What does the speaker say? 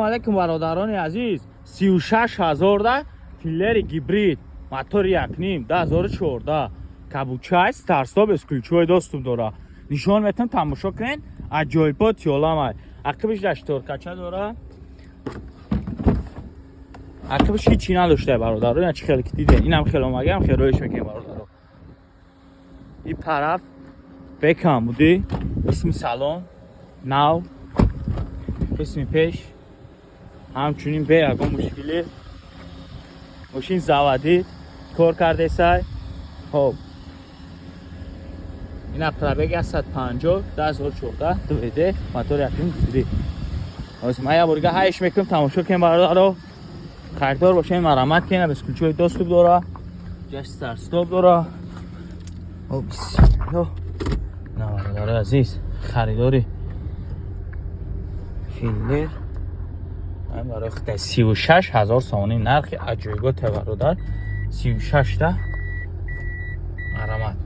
علیکم برادران عزیز. 36,000 ده فیلر گیبرید موتور 1.5 2014 کابوچای استارستاپ اسکولچوی دوستم داره. نشان میتونم تماشا کنین. عجایبات یولامای. عقبش داشتورکچه داره. عقبش هیچی نداشته برادران. این چه خیلی دیدین. اینم خیلی مگم خیلی رویش میکنه برادران. این طرف بکم بودی. اسم سالن ناو قسم پیش همچنین به اگه مشکلی ماشین زوادی کار کرده سای. خب این اپرابگ 150 2014 دویده موتور یکم بودی. از ما یا برگه هایش میکنم تماشا کنیم برادران. خریدار باشین مرمت کنین. اسکولچوی دوستوب داره. جست استارستاپ داره. او بسیار نه برادر عزیز خریداری فیلر این برای خود 36,000 سومانی نرخ عجایبات برادر. 36 تا مرمت